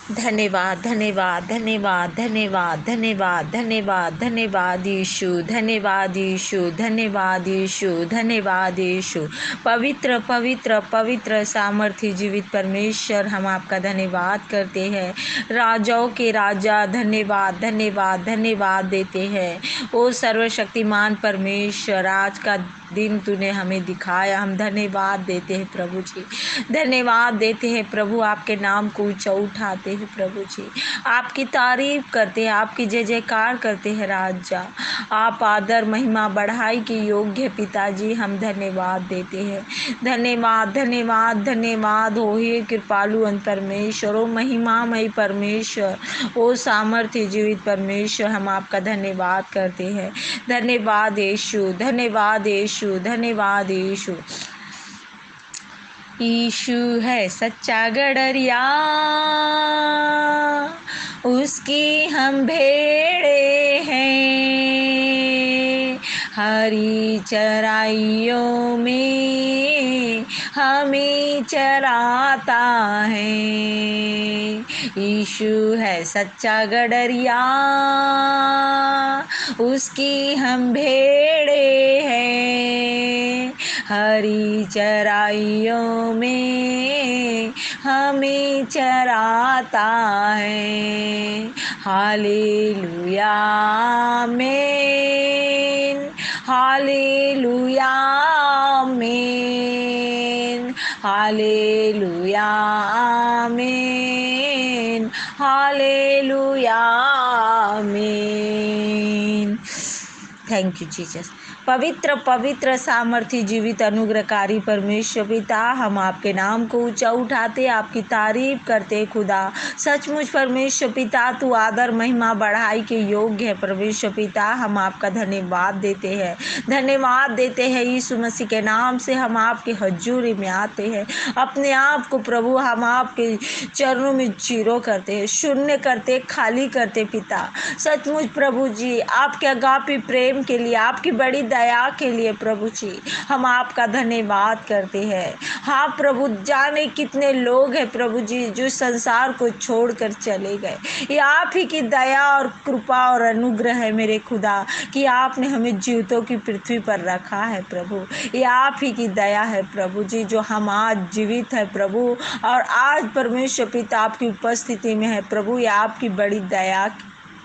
धन्यवाद धन्यवाद धन्यवाद धन्यवाद धन्यवाद धन्यवाद धन्यवाद यीशु, धन्यवाद यीशु, धन्यवाद यीशु, धन्यवाद यीशु। पवित्र पवित्र पवित्र सामर्थ्य जीवित परमेश्वर, हम आपका धन्यवाद करते हैं। राजाओं के राजा, धन्यवाद धन्यवाद धन्यवाद देते हैं। ओ सर्वशक्तिमान परमेश्वर, आज का दिन तूने हमें दिखाया, हम धन्यवाद देते हैं प्रभु जी, धन्यवाद देते हैं प्रभु। आपके नाम को ऊंचा उठाते हैं प्रभु जी, आपकी तारीफ करते हैं, आपकी जय जयकार करते हैं राजा। आप आदर महिमा बढ़ाई के योग्य पिताजी, हम धन्यवाद देते हैं। धन्यवाद धन्यवाद धन्यवाद हो हे कृपालु अन परमेश्वर, ओ महिमामय परमेश्वर, ओ सामर्थ्य जीवित परमेश्वर, हम आपका धन्यवाद करते हैं। धन्यवाद यीशु, धन्यवाद यीशु, धन्यवाद यीशु। यीशु है सच्चा गड़रिया, उसकी हम भेड़े हैं। हरी चराइयों में हमें चराता है। यीशु है सच्चा गड़रिया, उसकी हम भेड़े हैं। हरी चराइयों में हमें चराता है। हालेलुया आमीन, हालेलुया आमीन, हालेलुया आमीन, हालेलुया आमीन। Thank you Jesus. पवित्र पवित्र सामर्थ्य जीवित अनुग्रहकारी परमेश्वर पिता, हम आपके नाम को ऊंचा उठाते, आपकी तारीफ करते खुदा। सचमुच परमेश्वर पिता, तू आदर महिमा बढ़ाई के योग्य है परमेश्वर पिता, हम आपका धन्यवाद देते हैं, धन्यवाद देते हैं। यीशु मसीह के नाम से हम आपके हजूरी में आते हैं। अपने आप को प्रभु हम आपके चरणों में चीरो करते हैं, शून्य करते, खाली करते पिता। सचमुच प्रभु जी, आपके अगापी प्रेम के लिए, आपकी बड़ी दया के लिए प्रभु जी, हम आपका धन्यवाद करते हैं। हाँ प्रभु, जाने कितने लोग हैं प्रभु जी जो संसार को छोड़कर चले गए। ये आप ही की दया और कृपा और अनुग्रह है मेरे खुदा कि आपने हमें जीवितों की पृथ्वी पर रखा है प्रभु। ये आप ही की दया है प्रभु जी जो हम आज जीवित है प्रभु, और आज परमेश्वर पिता आपकी उपस्थिति में है प्रभु। ये आपकी बड़ी दया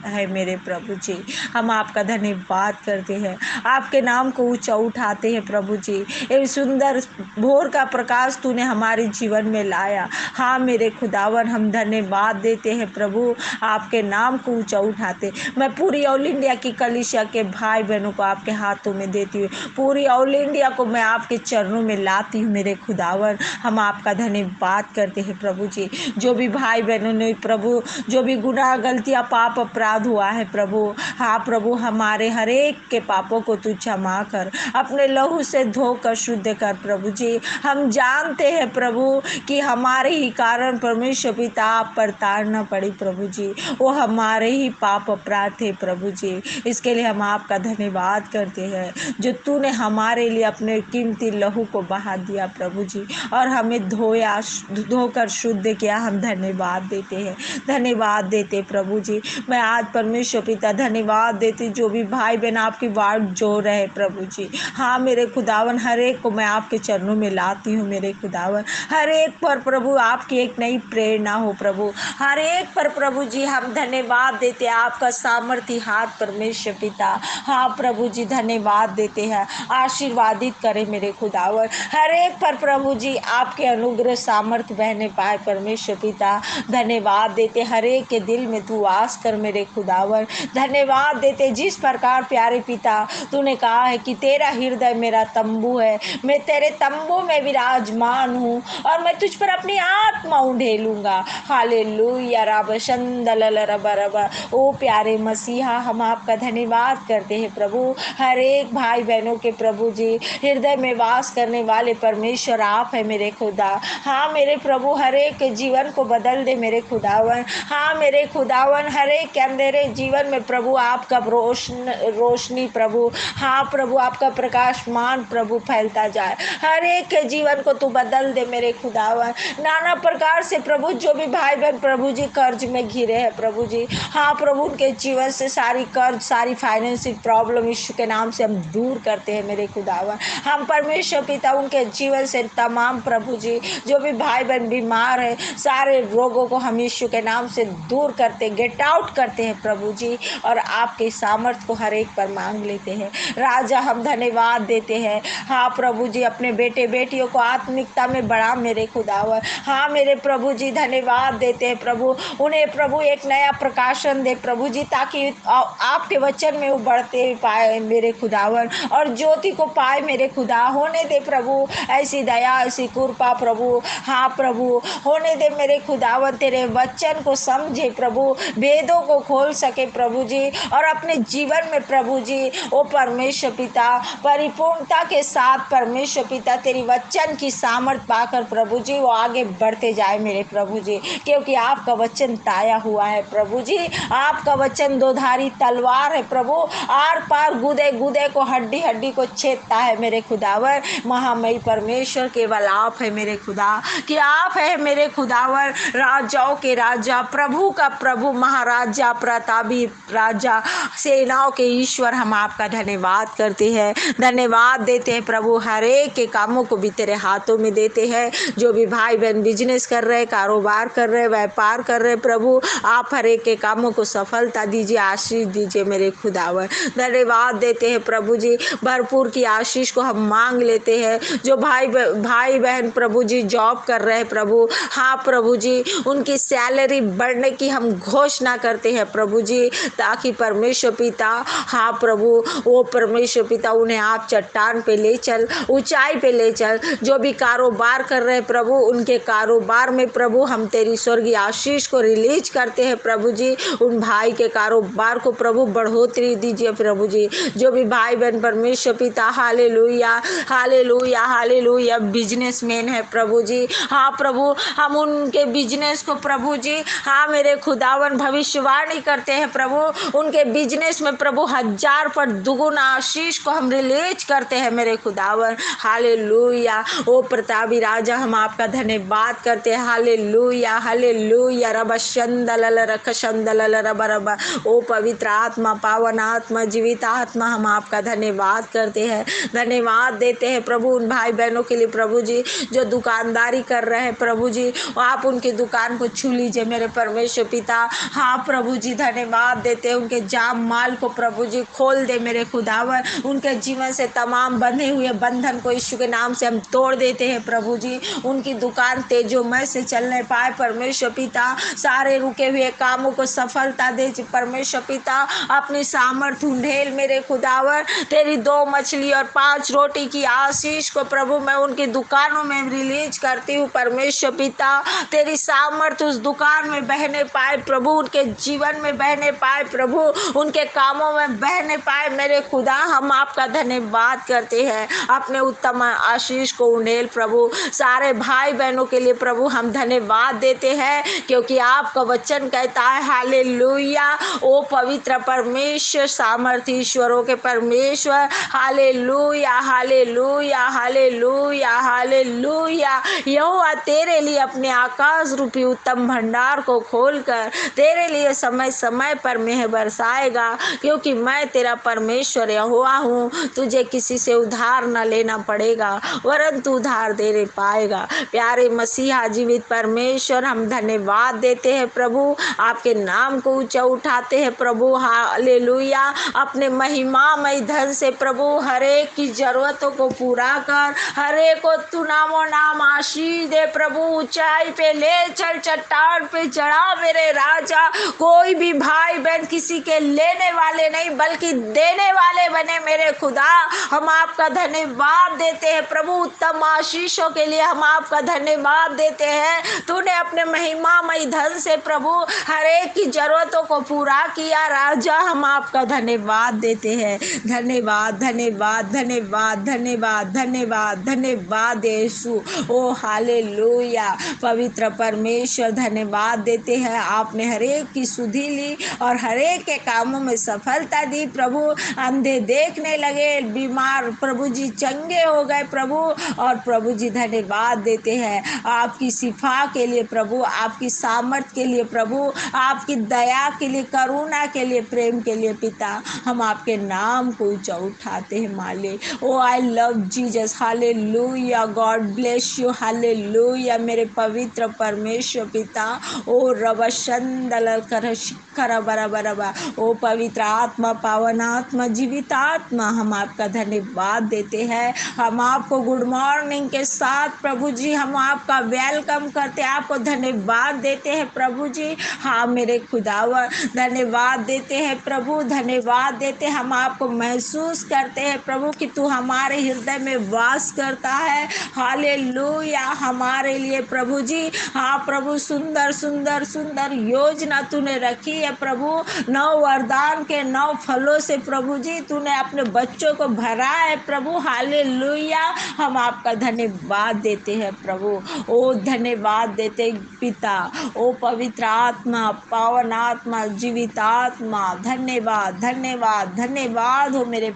है मेरे प्रभु जी, हम आपका धन्यवाद करते हैं, आपके नाम को ऊंचा उठाते हैं प्रभु जी। एक सुंदर भोर का प्रकाश तूने हमारे जीवन में लाया। हाँ मेरे खुदावन, हम धन्यवाद देते हैं प्रभु, आपके नाम को ऊंचा उठाते। मैं पूरी ऑल इंडिया की कलीसिया के भाई बहनों को आपके हाथों में देती हूँ, पूरी ऑल इंडिया को मैं आपके चरणों में लाती हूँ मेरे खुदावन। हम आपका धन्यवाद करते हैं प्रभु जी। जो भी भाई बहनों ने प्रभु, जो भी गुनाह गलतियाँ पाप अपराध हुआ है प्रभु, हाँ प्रभु, हमारे हर एक के पापों को तू क्षमा कर, अपने लहू से धोकर शुद्ध कर प्रभु जी। हम जानते हैं प्रभु कि हमारे ही कारण परमेश्वर पिता आप पर तार न पड़ी प्रभु जी, वो हमारे ही पाप अपराध थे प्रभु जी। इसके लिए हम आपका धन्यवाद करते हैं जो तूने हमारे लिए अपने कीमती लहू को बहा दिया प्रभु जी, और हमें धोकर शुद्ध किया। हम धन्यवाद देते हैं, धन्यवाद देते प्रभु जी। मैं आज परमेश्वर पिता धन्यवाद देती, जो भी भाई बहन आपकी वाट जो रहे प्रभु जी। हाँ मेरे खुदावन, हर एक को मैं आपके चरणों में लाती हूँ मेरे खुदावन। हर एक पर प्रभु आपकी एक नई प्रेरणा हो प्रभु, हर एक पर प्रभु जी हम धन्यवाद देते हैं, आपका सामर्थ्य हाथ परमेश्वर पिता। हाँ प्रभु जी, धन्यवाद देते हैं, आशीर्वादित करे मेरे खुदावन। हर एक पर प्रभु जी आपके अनुग्रह सामर्थ्य बहने पाए परमेश्वर पिता। धन्यवाद देते, हर एक के दिल में तू वास कर मेरे खुदावन। धन्यवाद देते, जिस प्रकार प्यारे पिता तूने कहा है कि तेरा हृदय मेरा तंबू है, मैं तेरे तंबू में विराजमान हूँ और मैं तुझ पर अपनी आत्मा उंडेलूंगा। हालेलुया रब शंदल रब रब। ओ प्यारे मसीहा, हम आपका धन्यवाद करते हैं प्रभु। हर एक भाई बहनों के प्रभु जी हृदय में वास करने वाले परमेश्वर आप है मेरे खुदा। हाँ मेरे प्रभु, हर एक के जीवन को बदल दे मेरे खुदावन। हाँ मेरे खुदावन, हर एक के अंधेरे जीवन में प्रभु आपका रोशनी प्रभु, हाँ प्रभु आपका प्रकाशमान प्रभु फैलता जाए। हर एक के जीवन को तू बदल दे मेरे खुदावन। नाना प्रकार से प्रभु जो भी भाई बहन प्रभु जी कर्ज में घिरे हैं प्रभु जी, हाँ प्रभु उनके जीवन से सारी कर्ज, सारी फाइनेंशियल प्रॉब्लम यीशु के नाम से हम दूर करते हैं मेरे खुदावन। हम परमेश्वर पिता उनके जीवन से तमाम प्रभु जी जो भी भाई बहन बीमार है, सारे रोगों को हम यीशु के नाम से दूर करते, गेट आउट करते हैं प्रभु जी, और आपके सामर्थ्य को हर एक पर मांग लेते हैं। राजा हम धन्यवाद देते हैं, हाँ प्रभु जी अपने बेटे बेटियों को आत्मिकता में बढ़ा मेरे खुदावन। हाँ मेरे प्रभु जी धन्यवाद देते हैं प्रभु, उन्हें प्रभु एक नया प्रकाशन दे प्रभु जी, ताकि आपके वचन में वो बढ़ते पाए मेरे खुदावन, और ज्योति को पाए मेरे खुदा। होने दे प्रभु ऐसी दया, ऐसी कृपा प्रभु, हाँ प्रभु होने दे मेरे खुदावन, तेरे वचन को समझे प्रभु, वेदों को खोल सके प्रभु जी, और अपने जीवन में प्रभु जी ओ परमेश्वर पिता परिपूर्णता के साथ परमेश्वर पिता तेरी वचन की सामर्थ पाकर प्रभु जी वो आगे बढ़ते जाए मेरे प्रभु जी, क्योंकि आपका वचन ताया हुआ है प्रभु जी। आपका वचन दोधारी तलवार है प्रभु, आर पार गुदे गुदे को, हड्डी हड्डी को छेदता है मेरे खुदावर। महामयी परमेश्वर केवल आप है मेरे खुदा, कि आप है मेरे खुदावर, राजाओं के राजा, प्रभु का प्रभु, महाराजा, प्रतापी राजा, सेनाओं के ईश्वर। हम आपका धन्यवाद करते हैं, धन्यवाद देते हैं प्रभु। हर एक के कामों को भी तेरे हाथों में देते हैं। जो भी भाई बहन बिजनेस कर रहे, कारोबार कर रहे, व्यापार कर रहे प्रभु, आप हर एक के कामों को सफलता दीजिए, आशीष दीजिए मेरे खुदावर। धन्यवाद देते हैं प्रभु जी, भरपूर की आशीष को हम मांग लेते हैं। जो भाई बहन प्रभु जी जॉब कर रहे हैं प्रभु, हाँ प्रभु जी उनकी सैलरी बढ़ने की हम घोषणा करते हैं प्रभु जी, ताकि परमेश्वर पिता, हाँ प्रभु वो परमेश्वर पिता उन्हें आप चट्टान पे ले चल, ऊंचाई पे ले चल। जो भी कारोबार कर रहे प्रभु, उनके कारोबार में प्रभु हम तेरी स्वर्गीय आशीष को रिलीज करते हैं प्रभु जी। उन भाई के कारोबार को प्रभु बढ़ोतरी दीजिए प्रभु जी। जो भी भाई बहन परमेश्वर पिता हालेलुया हालेलुया हालेलुया बिजनेसमैन है प्रभु जी, हाँ प्रभु हम उनके बिजनेस को प्रभु जी, हाँ मेरे खुदावन भविष्यवाणी करते हैं प्रभु, उनके बिजनेस में प्रभु 1000 पर दुगुना आशीष को हम रिलीज करते हैं मेरे खुदावन। हालेलुया ओ प्रतापी राजा हम आपका धन्यवाद करते हैं। हालेलुया हालेलुया रब शंदलल रख शंदलल रब रब। ओ पवित्र आत्मा, पावन आत्मा, जीवित आत्मा हम आपका धन्यवाद करते हैं, धन्यवाद देते हैं प्रभु उन भाई बहनों के लिए प्रभु जी जो दुकानदारी कर रहे हैं प्रभु जी, आप उनकी दुकान को छू लीजिए मेरे परमेश्वर पिता। हाँ प्रभु जी धन्यवाद देते हैं, उनके जाम माल को प्रभु जी खोल दे मेरे खुदावर। उनके जीवन से तमाम बंधे हुए बंधन को यीशु के नाम से हम तोड़ देते हैं प्रभु जी। उनकी दुकान तेजोमय से चलने पाए परमेश्वर पिता, सारे रुके हुए कामों को सफलता दे परमेश्वर पिता। अपनी सामर्थ्य ढेल मेरे खुदावर, तेरी 2 मछली और 5 रोटी की आशीष को प्रभु मैं उनकी दुकानों में रिलीज करती हूँ परमेश्वर पिता। तेरी सामर्थ्य उस दुकान में बहने पाए प्रभु, उनके जीवन में बहने पाए प्रभु, उनके कामों में बहने पाए मेरे खुदा। हम आपका धन्यवाद करते हैं, अपने उत्तम आशीष को उंडेल प्रभु। सारे भाई बहनों के लिए प्रभु हम धन्यवाद देते हैं, क्योंकि आपका वचन कहता है हालेलुया ओ पवित्र परमेश्वर, सामर्थ्य ईश्वरों के परमेश्वर, हालेलुया हालेलुया हालेलुया हालेलुया। यहोवा तेरे लिए अपने आकाश रूपी उत्तम भंडार को खोलकर तेरे लिए समय समय पर मेह बरसाएगा, क्योंकि मैं तेरा परमेश्वर यहोवा हूँ। तुझे किसी से उधार न लेना पड़ेगा, वरन तू उधार देने पाएगा। प्यारे मसीहा जीवित परमेश्वर हम धन्यवाद देते हैं प्रभु, आपके नाम को ऊंचा उठाते हैं प्रभु। हालेलुया अपने महिमामय धन से प्रभु हर एक की जरूरतों को पूरा कर, हर एक को तू नामो नाम आशीष दे प्रभु। ऊंचाई पे ले चल, चट्टान पे चढ़ा मेरे राजा। कोई भी भाई बहन किसी के लेने वाले नहीं बल्कि देने वाले बने मेरे खुदा। हम आपका धन्यवाद देते हैं प्रभु, उत्तम आशीषों के लिए हम आपका धन्यवाद देते हैं। तूने अपने महिमामय धन से प्रभु हर एक की जरूरतों को पूरा किया राजा। हम आपका धन्यवाद देते हैं, धन्यवाद धन्यवाद धन्यवाद धन्यवाद धन्यवाद धन्यवाद यीशु ओ हालेलुया। पवित्र परमेश्वर धन्यवाद देते हैं, आपने हर एक की सुधि ली और हर एक के कामों में सफलता दी प्रभु। अंधे देखने लगे, बीमार प्रभु जी चंगे हो गए प्रभु। और प्रभु जी धन्यवाद देते हैं आपकी शिफा के लिए प्रभु, आपकी सामर्थ के लिए प्रभु, आपकी दया के लिए, करुणा के लिए, प्रेम के लिए पिता। हम आपके नाम को ऊंचा उठाते हैं मालिक। Oh I love Jesus, hallelujah, God bless you, hallelujah मेरे पवित्र परमेश्वर पिता। ओ रब शंदल कर शिखर बराबरबा, ओ पवित्र आत्मा, पावन आत्मा, जीवित आत्मा, हम आपका धन्यवाद देते हैं। हम आपको गुड मॉर्निंग के साथ प्रभु जी हम आपका वेलकम करते हैं, आपको धन्यवाद देते हैं प्रभु जी। हाँ मेरे खुदावर धन्यवाद देते हैं प्रभु, धन्यवाद देते हैं। हम आपको महसूस करते हैं प्रभु कि तू हमारे हृदय में वास करता है। हालेलुया हमारे लिए प्रभु जी। हाँ प्रभु, सुंदर सुंदर सुंदर योजना तूने रखी है प्रभु। 9 वरदान के 9 फलों से प्रभु जी तूने अपने बच्चों को भरा है प्रभु। हालेलुया हम आपका धन्यवाद देते हैं प्रभु। ओ धन्यवाद देते पिता। ओ पवित्र आत्मा, पावन आत्मा, जीवित आत्मा, धन्यवाद धन्यवाद धन्यवाद हो मेरे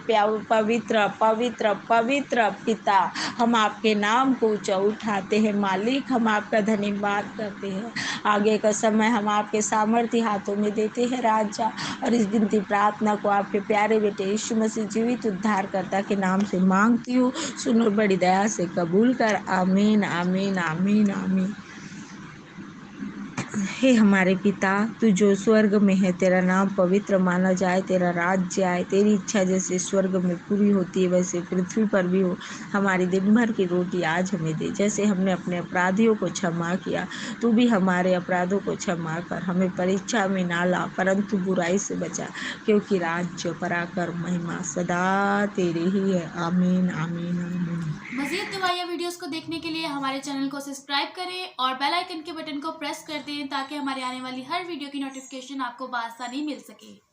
पवित्र पवित्र पवित्र पिता। हम आपके नाम को ऊंचा उठाते हैं मालिक, हम आपका धन्यवाद करते हैं। आगे का समय हम आपके सामर्थ्य हाथों में देते हैं राजा। और इस गिनती प्रार्थना को आपके प्यारे बेटे यीशु मसीह जीवित उद्धारकर्ता के नाम से मांगती हूँ। सुनो बड़ी दया से कबूल कर। आमीन आमीन आमीन आमीन। हे हमारे पिता, तू जो स्वर्ग में है, तेरा नाम पवित्र माना जाए, तेरा राज्य आए, तेरी इच्छा जैसे स्वर्ग में पूरी होती है वैसे पृथ्वी पर भी हो। हमारी दिन भर की रोटी आज हमें दे, जैसे हमने अपने अपराधियों को क्षमा किया, तू भी हमारे अपराधों को क्षमा कर। हमें परीक्षा में ना ला, परंतु बुराई से बचा, क्योंकि राज्य, पराक्रम, महिमा सदा तेरे ही है। आमीन आमीन आमीन। मज़ीद दुआया वीडियोस को देखने के लिए हमारे चैनल को सब्सक्राइब करें और बेल आइकन के बटन को प्रेस कर दें ताकि हमारे आने वाली हर वीडियो की नोटिफिकेशन आपको बआसानी मिल सके।